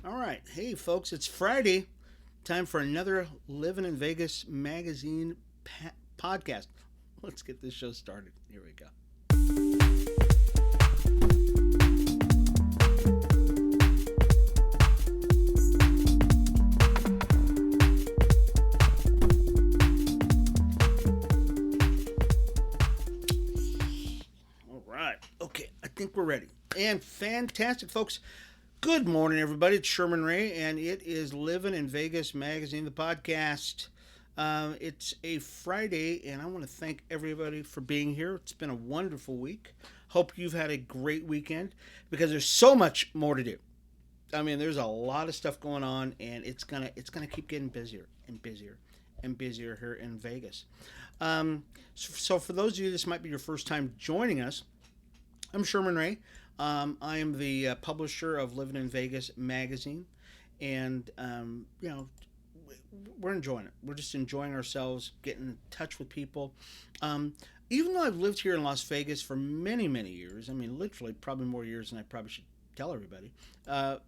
All right. Hey, folks, it's Friday. Time for another Livin in Vegas magazine podcast. Let's get this show started. Here we go. All right. Okay, I think we're ready. And fantastic, folks. Good morning, everybody. It's Sherman Ray, and it is Livin in Vegas magazine, the podcast. It's a Friday, and I want to thank everybody for being here. It's been a wonderful week. Hope you've had a great weekend because there's so much more to do. I mean, there's a lot of stuff going on, and it's gonna keep getting busier and busier and busier here in Vegas. So for those of you, this might be your first time joining us. I'm Sherman Ray. I am the publisher of Livin in Vegas magazine, and we're enjoying it. We're just enjoying ourselves, getting in touch with people. Even though I've lived here in Las Vegas for many, many years, I mean, literally probably more years than I probably should tell everybody, I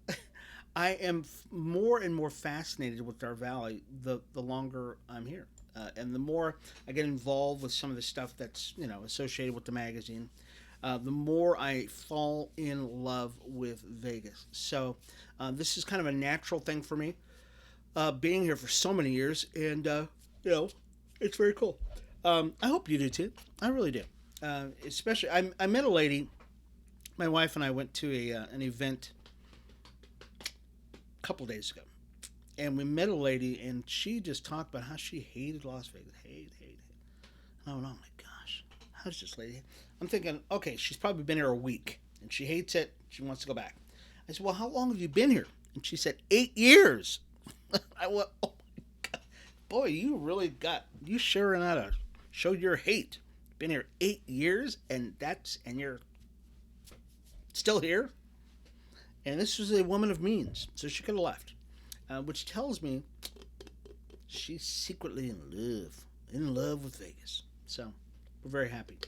am more and more fascinated with our valley the longer I'm here. And the more I get involved with some of the stuff that's associated with the magazine, the more I fall in love with Vegas. So this is kind of a natural thing for me, being here for so many years, and it's very cool. I hope you do too. I really do. Especially, I met a lady. My wife and I went to an event a couple days ago, and we met a lady, and she just talked about how she hated Las Vegas. Hate. Oh no, my gosh, how's this lady? I'm thinking, okay, she's probably been here a week, and she hates it. She wants to go back. I said, well, how long have you been here? And she said, 8 years. I went, oh my God. Boy, you sharing out to show your hate. Been here 8 years, and you're still here? And this was a woman of means, so she could have left. Which tells me she's secretly in love with Vegas. So we're very happy.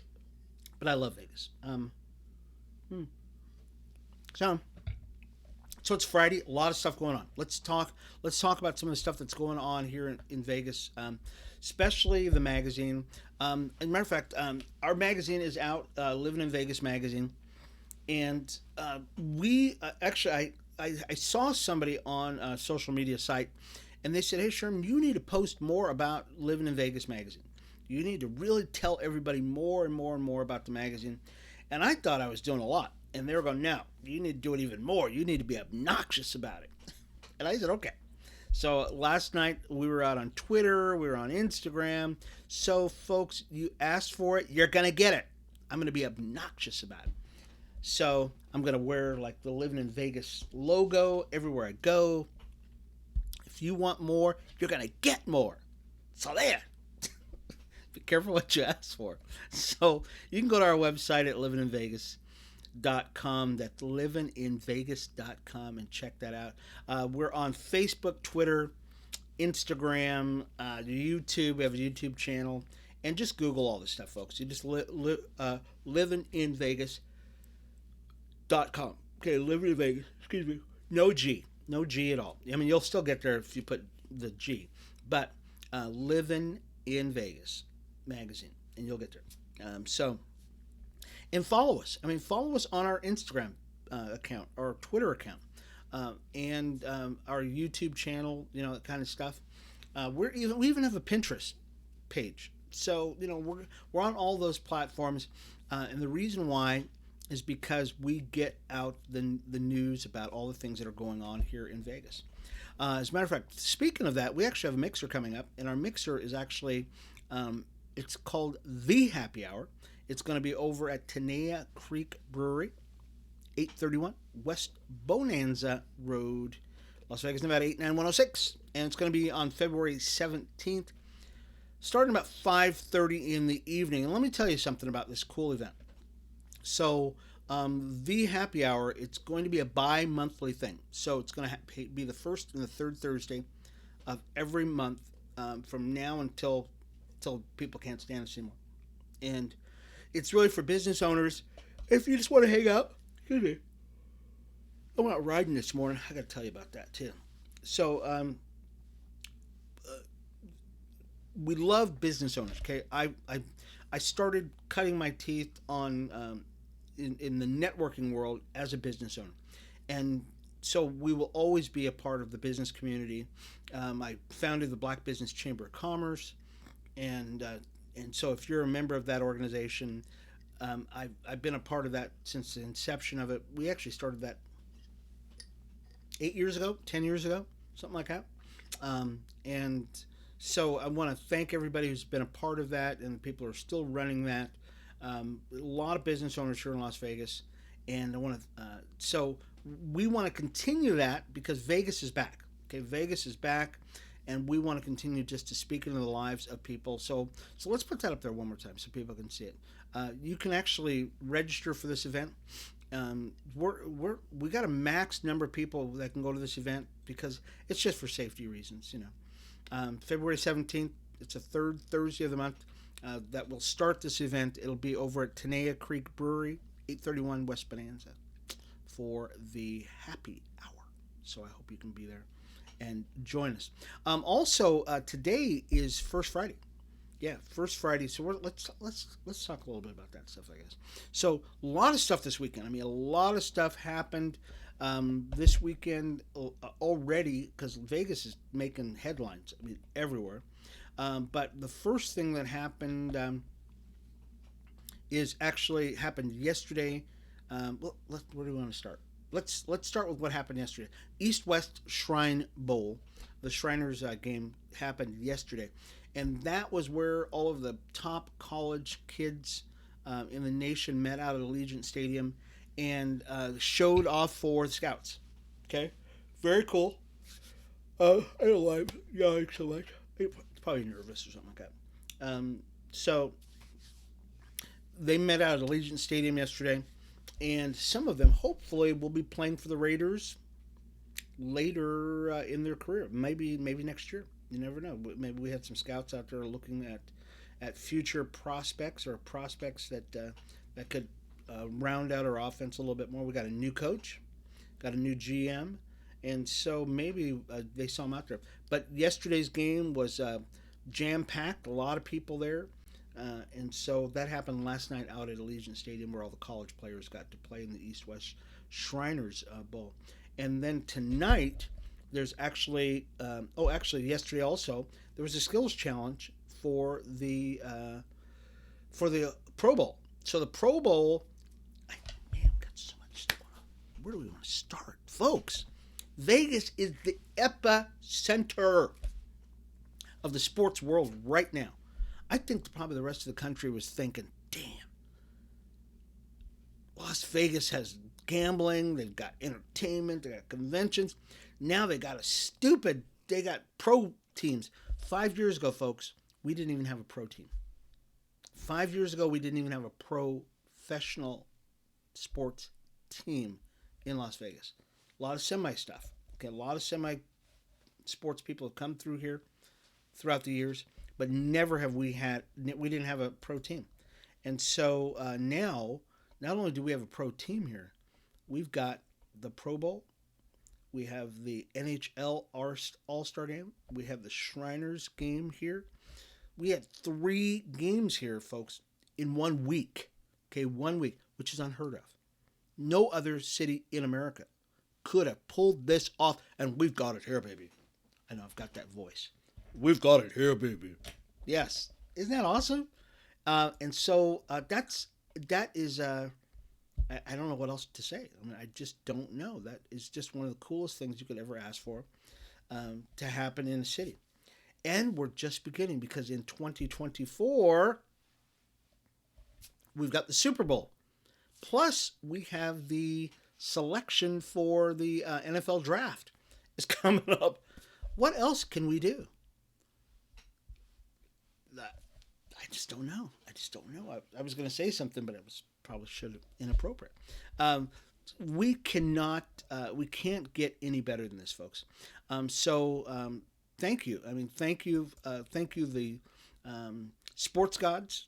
But I love Vegas. So it's Friday. A lot of stuff going on. Let's talk about some of the stuff that's going on here in Vegas, especially the magazine. As a matter of fact, our magazine is out, Livin in Vegas magazine, and we actually I saw somebody on a social media site, and they said, "Hey, Sherman, you need to post more about Livin in Vegas magazine. You need to really tell everybody more and more and more about the magazine." And I thought I was doing a lot. And they were going, "No, you need to do it even more. You need to be obnoxious about it." And I said, okay. So last night we were out on Twitter. We were on Instagram. So, folks, you asked for it. You're going to get it. I'm going to be obnoxious about it. So I'm going to wear like the Livin in Vegas logo everywhere I go. If you want more, you're going to get more. So there. Be careful what you ask for. So you can go to our website at livininvegas.com. That's livininvegas.com, and check that out. We're on Facebook, Twitter, Instagram, YouTube. We have a YouTube channel, and just Google all this stuff, folks. You just livininvegas.com. Okay, Livin in Vegas. Excuse me. No G at all. I mean, you'll still get there if you put the G, but Livin in Vegas magazine, and you'll get there. And follow us. I mean, follow us on our Instagram account, our Twitter account, and our YouTube channel. That kind of stuff. We even have a Pinterest page. So we're on all those platforms, and the reason why is because we get out the news about all the things that are going on here in Vegas. As a matter of fact, speaking of that, we actually have a mixer coming up, and our mixer is actually it's called The Happy Hour. It's going to be over at Tenaya Creek Brewery, 831 West Bonanza Road, Las Vegas, Nevada, 89106. And it's going to be on February 17th, starting about 5:30 in the evening. And let me tell you something about this cool event. So the Happy Hour, it's going to be a bi-monthly thing. So it's going to be the first and the third Thursday of every month from now until people can't stand us anymore. And it's really for business owners. If you just want to hang out, excuse me, I went out riding this morning. I got to tell you about that too. So we love business owners. Okay, I started cutting my teeth on in the networking world as a business owner, and so we will always be a part of the business community. I founded the Black Business Chamber of Commerce, and uh, and so if you're a member of that organization, I've been a part of that since the inception of it. We actually started that 8 years ago, 10 years ago, something like that. And so I want to thank everybody who's been a part of that, and the people who are still running that. A lot of business owners here in Las Vegas, and I want to. So we want to continue that because Vegas is back. Okay, Vegas is back, and we want to continue just to speak into the lives of people. So let's put that up there one more time so people can see it. You can actually register for this event. We got a max number of people that can go to this event because it's just for safety reasons. February 17th. It's a third Thursday of the month. That will start this event. It'll be over at Tenaya Creek Brewery, 831 West Bonanza, for the happy hour. So I hope you can be there and join us. Also, today is First Friday. Yeah, First Friday. So let's talk a little bit about that stuff, I guess. So a lot of stuff this weekend. I mean, a lot of stuff happened this weekend already because Vegas is making headlines. I mean, everywhere. But the first thing that happened is actually happened yesterday. Where do we want to start? Let's start with what happened yesterday. East West Shrine Bowl, the Shriners game happened yesterday, and that was where all of the top college kids in the nation met out at Allegiant Stadium and showed off for the Scouts. Okay, very cool. I don't like young select. Probably nervous or something like that. So they met out at Allegiant Stadium yesterday, and some of them hopefully will be playing for the Raiders later in their career. Maybe next year. You never know. Maybe we had some scouts out there looking at future prospects or prospects that could round out our offense a little bit more. We got a new coach, got a new GM, and so maybe they saw him out there. But yesterday's game was jam-packed, a lot of people there. And so that happened last night out at Allegiant Stadium where all the college players got to play in the East-West Shriners Bowl. And then tonight, there's actually, yesterday also, there was a skills challenge for the Pro Bowl. So the Pro Bowl, man, we've got so much stuff going on. Where do we want to start? Folks, Vegas is the epicenter of the sports world right now. I think probably the rest of the country was thinking, damn, Las Vegas has gambling, they've got entertainment, they got conventions. Now they got they got pro teams. 5 years ago, folks, we didn't even have a pro team. 5 years ago, we didn't even have a professional sports team in Las Vegas. A lot of semi stuff. Okay, a lot of semi sports people have come through here throughout the years, but never have we didn't have a pro team. And so now, not only do we have a pro team here, we've got the Pro Bowl, we have the NHL All-Star Game, we have the Shriners game here. We had 3 games here, folks, in 1 week. Okay, 1 week, which is unheard of. No other city in America could have pulled this off, and we've got it here, baby. I know I've got that voice. We've got it here, baby. Yes. Isn't that awesome? And so that is, I don't know what else to say. I mean, I just don't know. That is just one of the coolest things you could ever ask for to happen in a city. And we're just beginning because in 2024, we've got the Super Bowl. Plus, we have the selection for the NFL draft is coming up. What else can we do? I just don't know. I was going to say something, but it was probably inappropriate. We can't get any better than this, folks. So thank you. I mean, thank you, the sports gods,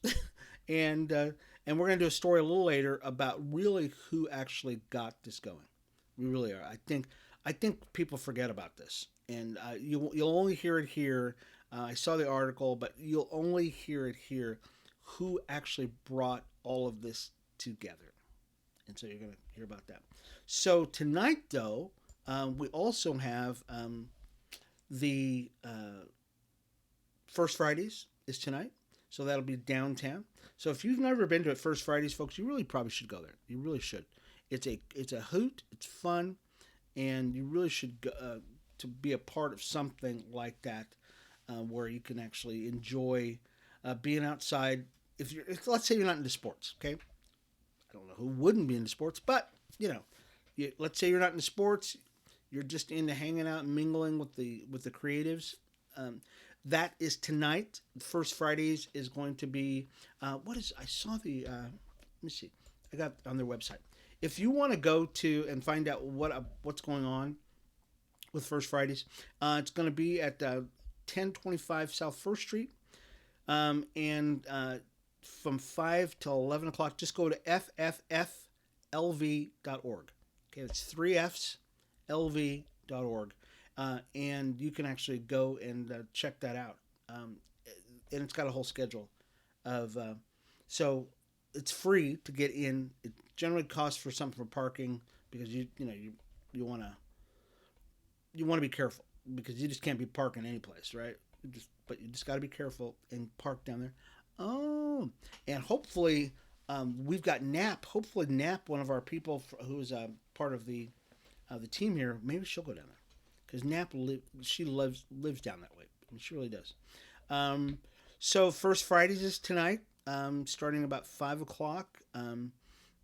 and uh, and we're going to do a story a little later about really who actually got this going. We really are. I think people forget about this, and you'll only hear it here. I saw the article, but you'll only hear it here. Who actually brought all of this together? And so you're going to hear about that. So tonight, though, we also have the First Fridays is tonight, so that'll be downtown. So if you've never been to it, First Fridays, folks, you really probably should go there. You really should. It's a hoot. It's fun, and you really should go, to be a part of something like that, where you can actually enjoy being outside. Let's say you're not into sports, okay? I don't know who wouldn't be into sports, but you know, let's say you're not into sports, you're just into hanging out and mingling with the creatives. Um, that is tonight. First Fridays is going to be what is? I saw the. Let me see. I got on their website. If you want to go to and find out what's going on with First Fridays, it's going to be at 1025 South First Street, and from 5 till 11 o'clock. Just go to ffflv.org. Okay, it's three F's, lv.org. And you can actually go and check that out. And it's got a whole schedule of. So it's free to get in. It generally costs for something for parking because you want to be careful because you just can't be parking any place, right? But you just got to be careful and park down there. Oh, and hopefully we've got Nap. Hopefully Nap, one of our people who's part of the team here, maybe she'll go down there because she lives down that way. I mean, she really does. So First Fridays is tonight, starting about 5 o'clock.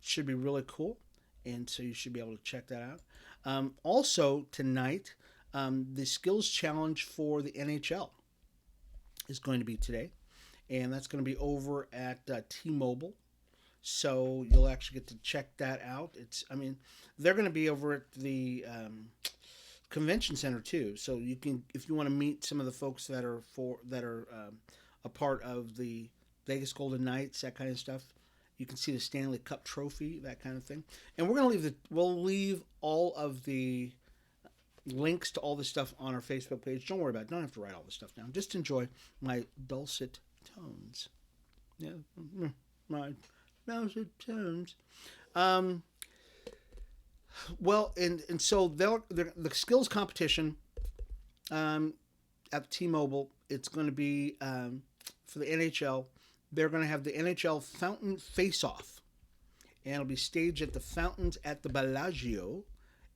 Should be really cool, and so you should be able to check that out. Also tonight, the skills challenge for the NHL is going to be today, and that's going to be over at T-Mobile. So you'll actually get to check that out. They're going to be over at the convention center too. So you can, if you want to meet some of the folks that are a part of the Vegas Golden Knights, that kind of stuff. You can see the Stanley Cup trophy, that kind of thing. And we'll leave all of the links to all this stuff on our Facebook page. Don't worry about it. Don't have to write all this stuff down. Just enjoy my dulcet tones. Yeah, my dulcet tones. Well, and so the skills competition at T-Mobile, it's going to be for the NHL. They're going to have the NHL Fountain Face-Off, and it'll be staged at the fountains at the Bellagio,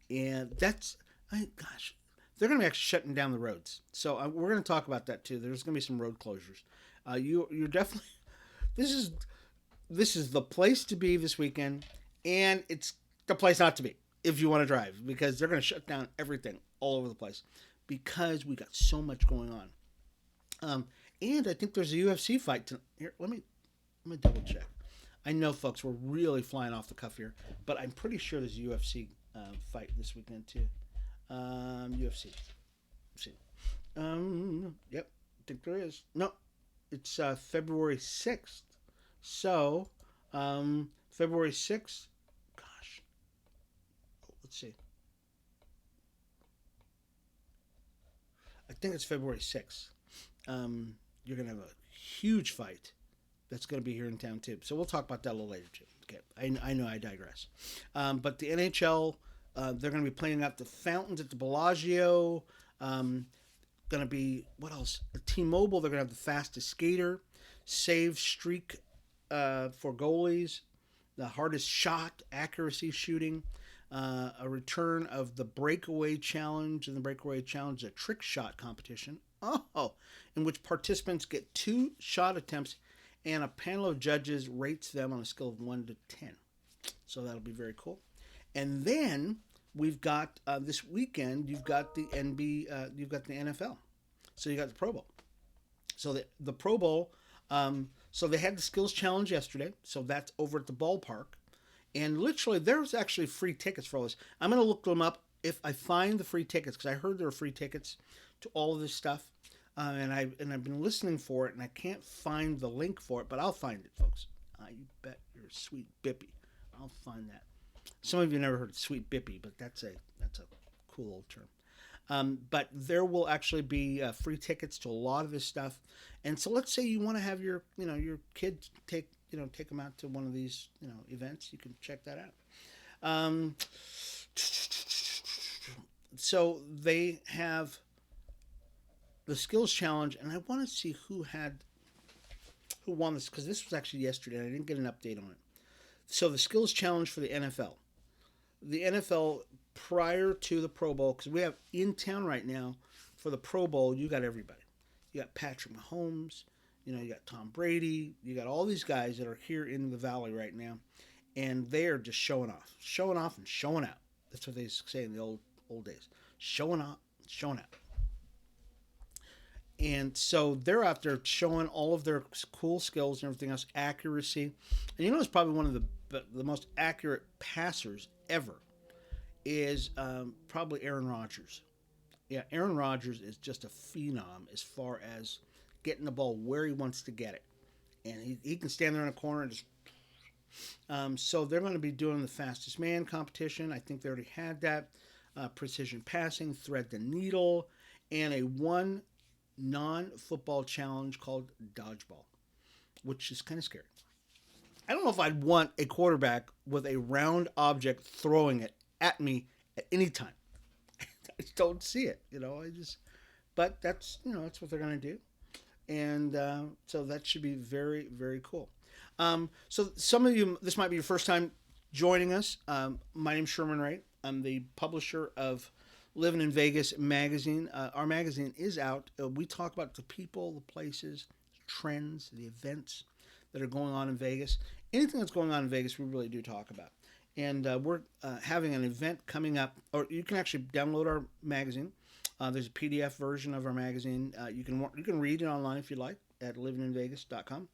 and gosh, they're going to be actually shutting down the roads. So we're going to talk about that too. There's going to be some road closures. You're definitely this is the place to be this weekend, and it's the place not to be if you want to drive because they're going to shut down everything all over the place because we got so much going on. And I think there's a UFC fight tonight. Here, let me double check. I know, folks, we're really flying off the cuff here, but I'm pretty sure there's a UFC fight this weekend too. UFC. Let's see. Yep, I think there is. No, it's February 6th. So, February 6th. Gosh. Let's see. I think it's February 6th. You're going to have a huge fight that's going to be here in town too. So we'll talk about that a little later too. Okay, I know I digress. But the NHL, they're going to be playing out the fountains at the Bellagio. Going to be, what else? At T-Mobile, they're going to have the fastest skater, save streak for goalies, the hardest shot, accuracy shooting, a return of the breakaway challenge, and the breakaway challenge, a trick shot competition. In which participants get 2 shot attempts and a panel of judges rates them on a scale of 1 to 10. So that'll be very cool. And then we've got this weekend, you've got the you've got the NFL. So you got the Pro Bowl. So the Pro Bowl, so they had the skills challenge yesterday. So that's over at the ballpark. And literally, there's actually free tickets for all this. I'm going to look them up if I find the free tickets, because I heard there are free tickets to all of this stuff, and I've been listening for it, and I can't find the link for it, but I'll find it, folks. You bet your sweet bippy, I'll find that. Some of you never heard of sweet bippy, but that's a cool old term. But there will actually be free tickets to a lot of this stuff, and so let's say you want to have your kid take them out to one of these events. You can check that out. So they have the skills challenge, and I want to see who won this, because this was actually yesterday and I didn't get an update on it. So the skills challenge for the NFL. The NFL, prior to the Pro Bowl, because we have in town right now for the Pro Bowl, you got everybody. You got Patrick Mahomes, you got Tom Brady, you got all these guys that are here in the Valley right now, and they are just showing off and showing out. That's what they say in the old days. Showing off, showing out. And so they're out there showing all of their cool skills and everything else, accuracy. And it's probably one of the most accurate passers ever is probably Aaron Rodgers. Yeah, Aaron Rodgers is just a phenom as far as getting the ball where he wants to get it. And he can stand there in a corner and just... so they're going to be doing the fastest man competition. I think they already had that. Precision passing, thread the needle, and a one non-football challenge called dodgeball, which is kind of scary. I don't know if I'd want a quarterback with a round object throwing it at me at any time. I just don't see it, but that's what they're going to do. And so that should be very, very cool. So some of you, this might be your first time joining us. My name's Sherman Ray. I'm the publisher of Livin in Vegas magazine. Our magazine is out. We talk about the people, the places, trends, the events that are going on in Vegas. Anything that's going on in Vegas, we really do talk about. And we're having an event coming up, or you can actually download our magazine. There's a PDF version of our magazine. You can read it online if you like at livininvegas.com,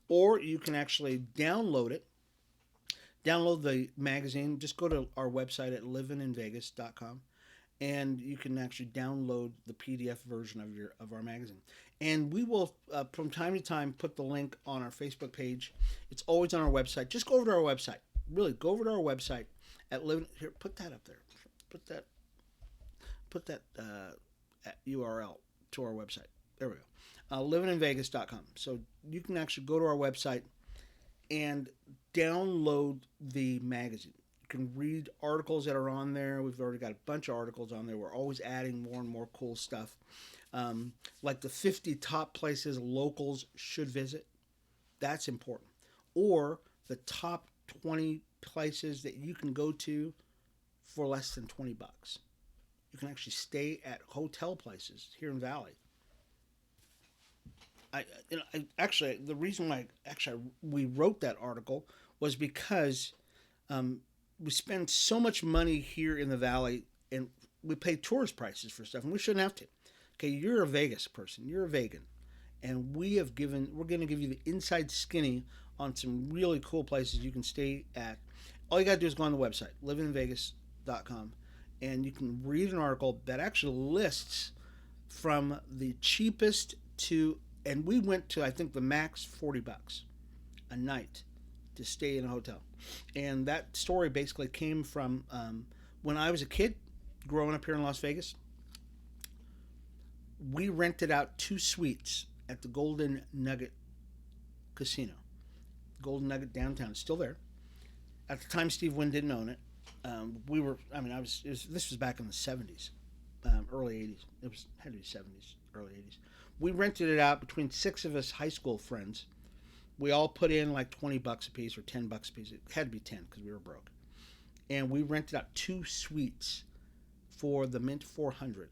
or you can actually download it. Download the magazine. Just go to our website at livininvegas.com, and you can actually download the PDF version of our magazine. And we will, from time to time, put the link on our Facebook page. It's always on our website. Just go over to our website. Really, go over to our website at Livin. Here, put that up there. Put that URL to our website. There we go. Livininvegas.com. So you can actually go to our website and download the magazine. You can read articles that are on there. We've already got a bunch of articles on there. We're always adding more and more cool stuff. Like the 50 top places locals should visit. That's important. Or the top 20 places that you can go to for less than $20. You can actually stay at hotel places here in Valley. Actually, the reason why we wrote that article was because we spend so much money here in the Valley, and we pay tourist prices for stuff, and we shouldn't have to. Okay, you're a Vegas person, you're a vegan, and we're going to give you the inside skinny on some really cool places you can stay at. All you got to do is go on the website, livininvegas.com, and you can read an article that actually lists from the cheapest to, and we went to, I think, the max $40 a night to stay in a hotel. And that story basically came from when I was a kid growing up here in Las Vegas. We rented out 2 suites at the Golden Nugget Casino. Golden Nugget downtown, it's still there. At the time, Steve Wynn didn't own it. This was back in the 70s, early 80s. It had to be 70s, early 80s. We rented it out between 6 of us high school friends. We all put in like $20 a piece or $10 a piece. It had to be 10 because we were broke. And we rented out 2 suites for the Mint 400.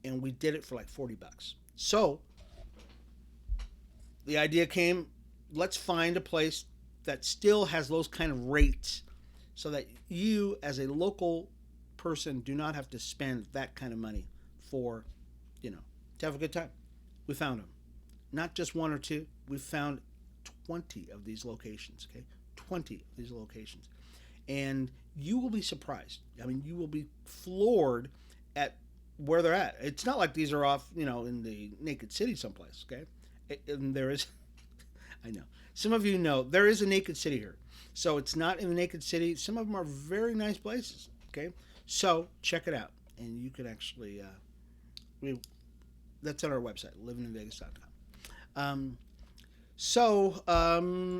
And we did it for like $40. So the idea came, let's find a place that still has those kind of rates so that you as a local person do not have to spend that kind of money for, to have a good time. We found them. Not just 1 or 2. We found 20 of these locations, okay? 20 of these locations. And you will be surprised. I mean, you will be floored at where they're at. It's not like these are off, in the naked city someplace. Okay, and there is, I know some of you know there is a naked city here, so it's not in the naked city. Some of them are very nice places. Okay, so check it out, and you can actually, we, that's on our website, livininvegas.com.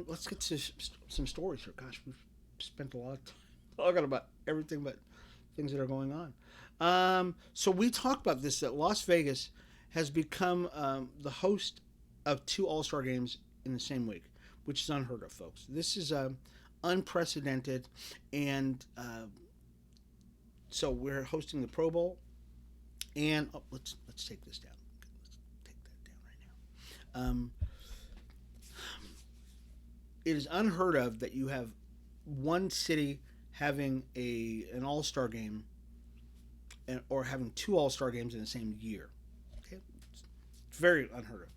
Let's get to some stories here. Gosh, we've spent a lot of time talking about everything but things that are going on. So we talked about this, that Las Vegas has become the host of two All-Star games in the same week, which is unheard of, folks. This is unprecedented, and so we're hosting the Pro Bowl, and let's take this down. Let's take that down right now. It is unheard of that you have one city having an All-Star game or having two All-Star games in the same year. Okay, it's very unheard of.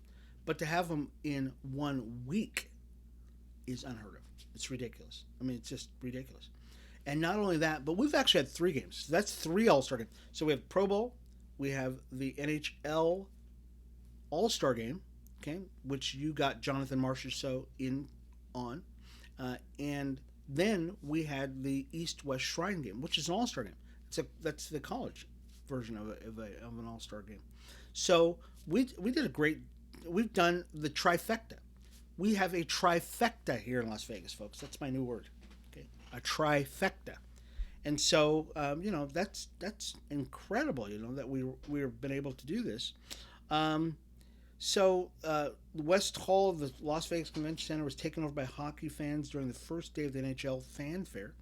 But to have them in 1 week is unheard of. It's ridiculous. I mean, it's just ridiculous. And not only that, but we've actually had three games. So that's three All-Star games. So we have Pro Bowl, we have the NHL All-Star game, okay, which you got Jonathan Marchessault in on, and then we had the East-West Shrine game, which is an All-Star game. That's the college version of an All-Star game. So we did a great. We've done the trifecta. We have a trifecta here in Las Vegas, folks. That's my new word. Okay, a trifecta, and so that's incredible. That we've been able to do this. The West Hall of the Las Vegas Convention Center was taken over by hockey fans during the first day of the NHL Fanfare,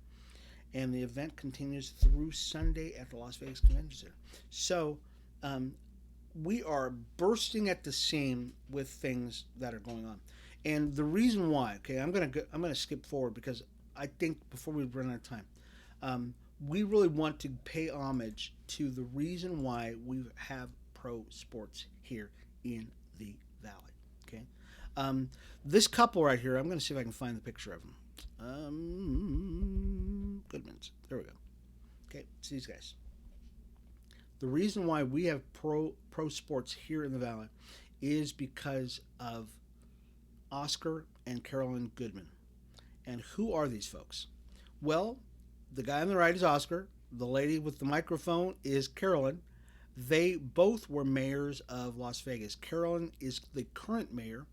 and the event continues through Sunday at the Las Vegas Convention Center. So we are bursting at the seam with things that are going on, and the reason why. Okay, I'm gonna skip forward because I think before we run out of time, we really want to pay homage to the reason why we have pro sports here in the Valley. Okay, this couple right here. I'm going to see if I can find the picture of them. Goodmans. There we go. Okay, it's these guys. The reason why we have pro sports here in the Valley is because of Oscar and Carolyn Goodman. And who are these folks? Well, the guy on the right is Oscar. The lady with the microphone is Carolyn. They both were mayors of Las Vegas. Carolyn is the current mayor,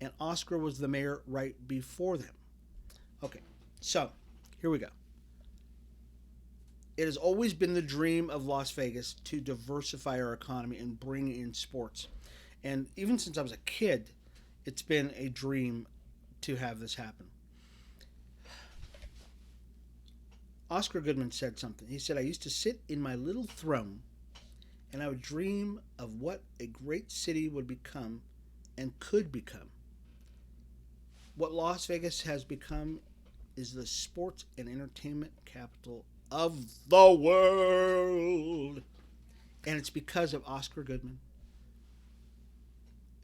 and Oscar was the mayor right before them. Okay, so here we go. It has always been the dream of Las Vegas to diversify our economy and bring in sports. And even since I was a kid, it's been a dream to have this happen. Oscar Goodman said something. He said, "I used to sit in my little throne and I would dream of what a great city would become and could become. What Las Vegas has become is the sports and entertainment capital of the world." And it's because of Oscar Goodman,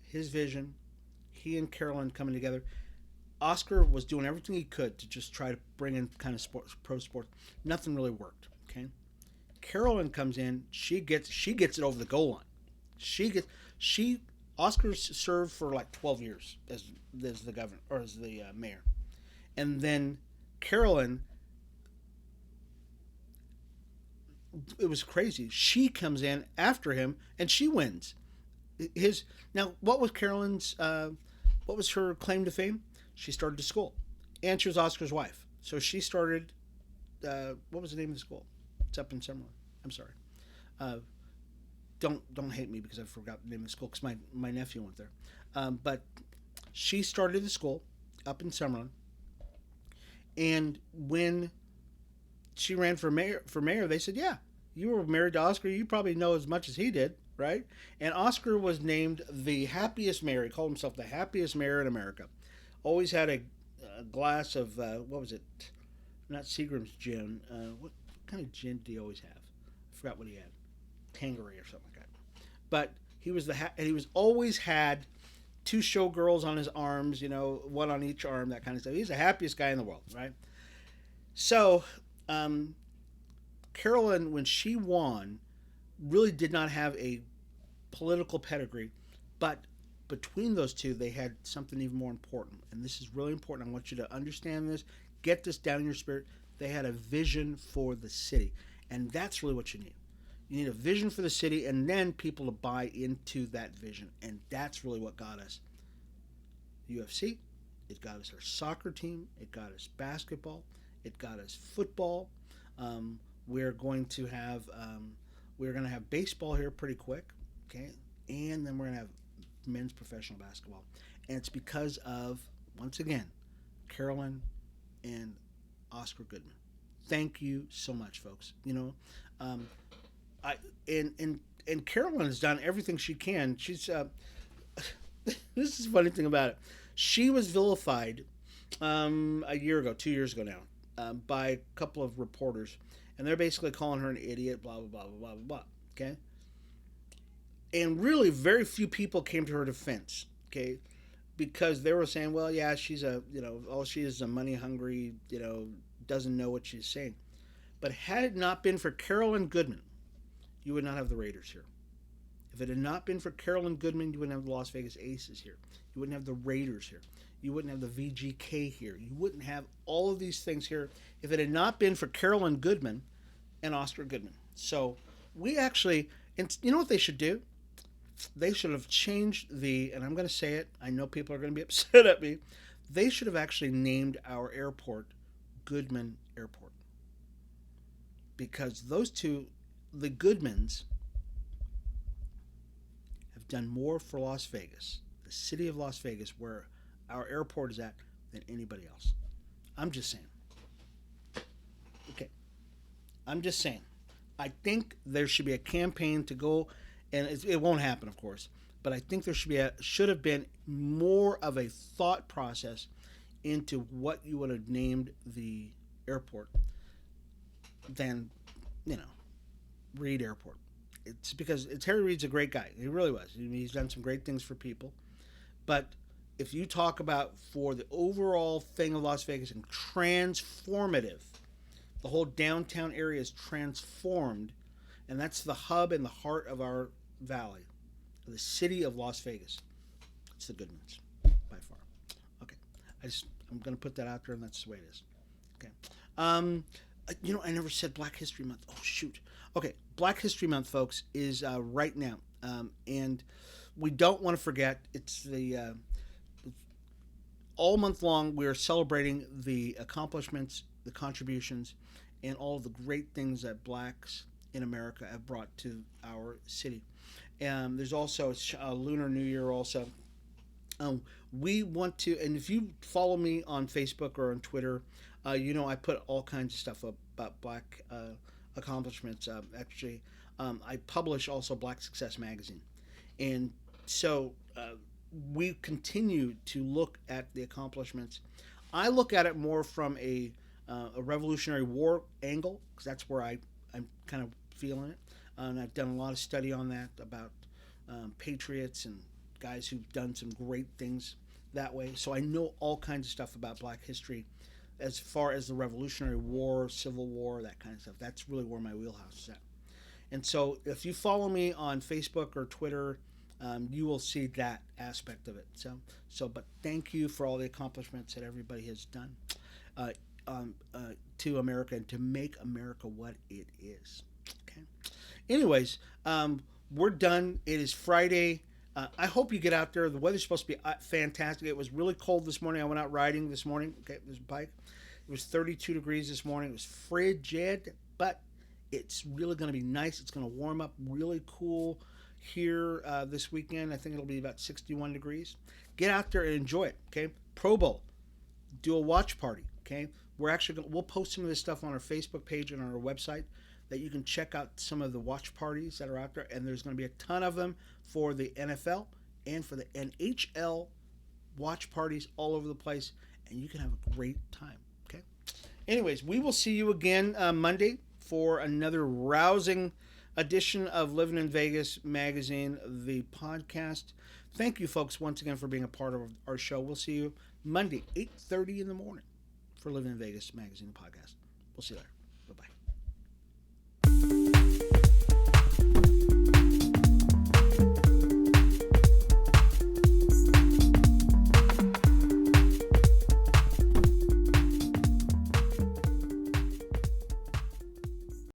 his vision, he and Carolyn coming together. Oscar was doing everything he could to just try to bring in kind of pro sports. Nothing really worked. Okay, Carolyn comes in. She gets it over the goal line. Oscar served for like 12 years as the governor or as the mayor, and then Carolyn. It was crazy. She comes in after him and she wins. Now, what was Carolyn's? What was her claim to fame? She started a school, and she was Oscar's wife. So she started. What was the name of the school? It's up in Summerlin. I'm sorry. Don't hate me because I forgot the name of the school because my nephew went there. But she started the school up in Summerlin, and when she ran for mayor, they said, "Yeah, you were married to Oscar. You probably know as much as he did, right?" And Oscar was named the happiest mayor. He called himself the happiest mayor in America. Always had a glass of what was it? Not Seagram's gin. What kind of gin did he always have? I forgot what he had. Tanqueray or something like that. But he was he was always had two showgirls on his arms. One on each arm, that kind of stuff. He's the happiest guy in the world, right? So Um, Carolyn, when she won, really did not have a political pedigree, but between those two, they had something even more important. And this is really important. I want you to understand this, get this down in your spirit. They had a vision for the city. And that's really what you need. You need a vision for the city and then people to buy into that vision. And that's really what got us UFC. It got us our soccer team. It got us basketball. It got us football. Um, we're going to have baseball here pretty quick, okay, and then we're going to have men's professional basketball, and it's because of once again Carolyn and Oscar Goodman. Thank you so much, folks. Um, I and Carolyn has done everything she can. She's this is the funny thing about it. She was vilified a year ago, 2 years ago now, by a couple of reporters, and they're basically calling her an idiot, blah blah blah blah blah blah. Okay, and really, very few people came to her defense. Okay, because they were saying, well, yeah, she's all she is a money hungry, doesn't know what she's saying. But had it not been for Carolyn Goodman, you would not have the Raiders here. If it had not been for Carolyn Goodman, you wouldn't have the Las Vegas Aces here. You wouldn't have the Raiders here. You wouldn't have the VGK here. You wouldn't have all of these things here if it had not been for Carolyn Goodman and Oscar Goodman. So we actually, and you know what they should do? They should have changed and I'm going to say it, I know people are going to be upset at me, they should have actually named our airport Goodman Airport. Because those two, the Goodmans, have done more for Las Vegas, the city of Las Vegas, where our airport is at, than anybody else. I'm just saying. Okay. I'm just saying. I think there should be a campaign to go, and it won't happen, of course, but I think there should have been more of a thought process into what you would have named the airport than, Reed Airport. It's because Harry Reid's a great guy. He really was. He's done some great things for people. But if you talk about for the overall thing of Las Vegas and transformative, the whole downtown area is transformed, and that's the hub and the heart of our valley, the city of Las Vegas. It's the Goodmans, by far. Okay, I'm going to put that out there, and that's the way it is. Okay. I never said Black History Month. Oh, shoot. Okay, Black History Month, folks, is right now. And we don't want to forget, it's all month long, we are celebrating the accomplishments, the contributions, and all of the great things that blacks in America have brought to our city. There's also a Lunar New Year also. We want to, and if you follow me on Facebook or on Twitter, I put all kinds of stuff up about black accomplishments. I publish also Black Success Magazine. And so we continue to look at the accomplishments. I look at it more from a Revolutionary War angle, because that's where I'm kind of feeling it. And I've done a lot of study on that about patriots and guys who've done some great things that way. So I know all kinds of stuff about black history as far as the Revolutionary War, Civil War, that kind of stuff. That's really where my wheelhouse is at. And so if you follow me on Facebook or Twitter, you will see that aspect of it. But thank you for all the accomplishments that everybody has done to America and to make America what it is. Okay. Anyways, we're done. It is Friday. I hope you get out there. The weather's supposed to be fantastic. It was really cold this morning. I went out riding this morning. Okay, there's a bike. It was 32 degrees this morning. It was frigid, but it's really going to be nice. It's going to warm up really cool here this weekend. I think it'll be about 61 degrees. Get out there and enjoy it, okay? Pro Bowl. Do a watch party, okay? We'll post some of this stuff on our Facebook page and on our website that you can check out some of the watch parties that are out there, and there's going to be a ton of them for the NFL and for the NHL watch parties all over the place, and you can have a great time, okay? Anyways, we will see you again Monday for another rousing edition of Livin in Vegas magazine, the podcast. Thank you, folks, once again for being a part of our show. We'll see you Monday, 8:30 in the morning for Livin in Vegas magazine podcast. We'll see you there.